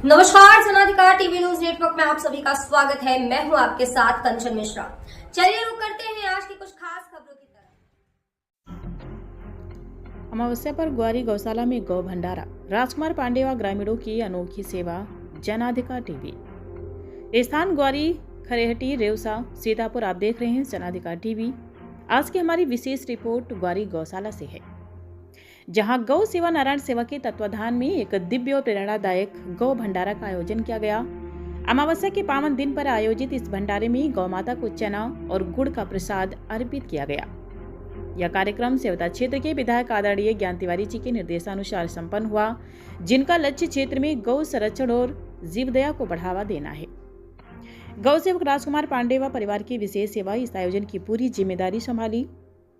नमस्कार, जनाधिकार TV news network में आप सभी का स्वागत है। मैं हूं आपके साथ कंचन मिश्रा। चलिए रुक करते हैं आज की कुछ खास खबरों की तरफ। अमावस्या पर ग्वारी गौशाला में गौ भंडारा, राजकुमार पांडे व ग्रामीणों की अनोखी सेवा। जनाधिकार टीवी स्थान ग्वारी, खरेहटी, रेवसा, सीतापुर। आप देख रहे हैं जनाधिकार टीवी। आज की हमारी विशेष रिपोर्ट ग्वारी गौशाला से है, जहां गौ सेवा नारायण सेवा के तत्वाधान में एक दिव्य और प्रेरणादायक गौ भंडारा का आयोजन किया गया। अमावस्या के पावन दिन पर आयोजित इस भंडारे में गौ माता को चना और गुड़ का प्रसाद अर्पित किया गया। यह कार्यक्रम सेवता क्षेत्र के विधायक आदरणीय ज्ञान तिवारी जी के निर्देशानुसार संपन्न हुआ, जिनका लक्ष्य क्षेत्र में गौ संरक्षण और जीवदया को बढ़ावा देना है। गौ सेवक राजकुमार पांडे व परिवार की विशेष सेवा इस आयोजन की पूरी जिम्मेदारी संभाली।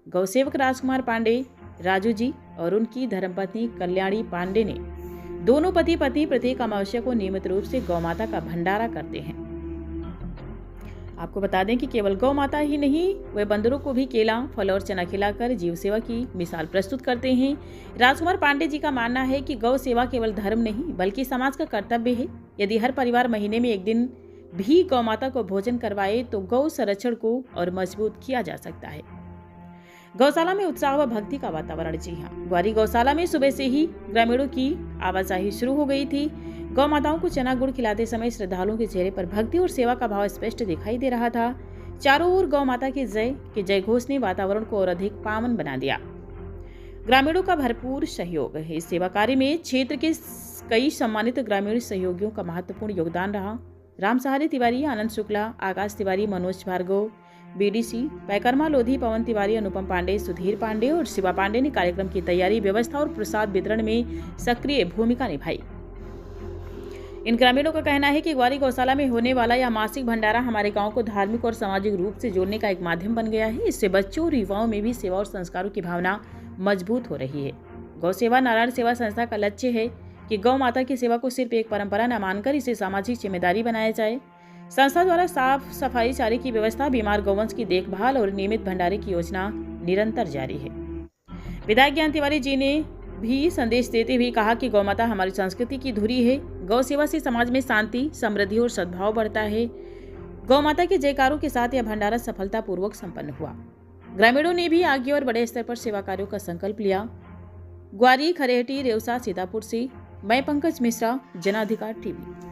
गौ सेवक राजकुमार पांडे, राजू जी और उनकी धर्मपत्नी कल्याणी पांडे ने दोनों पति पत्नी प्रत्येक अमावस्या को नियमित रूप से गौ माता का भंडारा करते हैं। आपको बता दें कि केवल गौ माता ही नहीं, वे बंदरों को भी केला, फल और चना खिलाकर जीव सेवा की मिसाल प्रस्तुत करते हैं। राजकुमार पांडे जी का मानना है कि गौ सेवा केवल धर्म नहीं बल्कि समाज का कर्तव्य है। यदि हर परिवार महीने में एक दिन भी गौ माता को भोजन करवाए तो गौ संरक्षण को और मजबूत किया जा सकता है। गौशाला में उत्साह व भक्ति का वातावरण। जी हाँ, ग्वारी गौशाला में सुबह से ही ग्रामीणों की आवाजाही शुरू हो गई थी। गौ माताओं को चना गुड़ खिलाते समय श्रद्धालुओं के चेहरे पर भक्ति और सेवा का भाव स्पष्ट दिखाई दे रहा था। चारों ओर गौ माता के जय घोष ने वातावरण को और अधिक पावन बना दिया। ग्रामीणों का भरपूर सहयोग है। इस सेवा कार्य में क्षेत्र के कई सम्मानित ग्रामीण सहयोगियों का महत्वपूर्ण योगदान रहा। राम सहारे तिवारी, आनंद शुक्ला, आकाश तिवारी, मनोज भार्गव, बीडीसी, पैकर्मा लोधी, पवन तिवारी, अनुपम पांडे, सुधीर पांडे और शिवा पांडे ने कार्यक्रम की तैयारी, व्यवस्था और प्रसाद वितरण में सक्रिय भूमिका निभाई। इन ग्रामीणों का कहना है कि ग्वारी गौशाला में होने वाला यह मासिक भंडारा हमारे गांव को धार्मिक और सामाजिक रूप से जोड़ने का एक माध्यम बन गया है। इससे बच्चों और युवाओं में भी सेवा और संस्कारों की भावना मजबूत हो रही है। गौ सेवा नारायण सेवा संस्था का लक्ष्य है कि गौ माता की सेवा को सिर्फ एक परंपरा न मानकर इसे सामाजिक जिम्मेदारी बनाया जाए। संस्था द्वारा साफ सफाई, चारे की व्यवस्था, बीमार गौवंश की देखभाल और नियमित भंडारे की योजना निरंतर जारी है। विधायक ज्ञान तिवारी जी ने भी संदेश देते हुए कहा कि गौ माता हमारी संस्कृति की धुरी है। गौ सेवा से समाज में शांति, समृद्धि और सद्भाव बढ़ता है। गौ माता के जयकारों के साथ यह भंडारा सफलतापूर्वक संपन्न हुआ। ग्रामीणों ने भी आगे और बड़े स्तर पर सेवा कार्यों का संकल्प लिया। ग्वारी, खरेहटी, रेवसा, सीतापुर से मैं पंकज मिश्रा, जनाधिकार टीवी।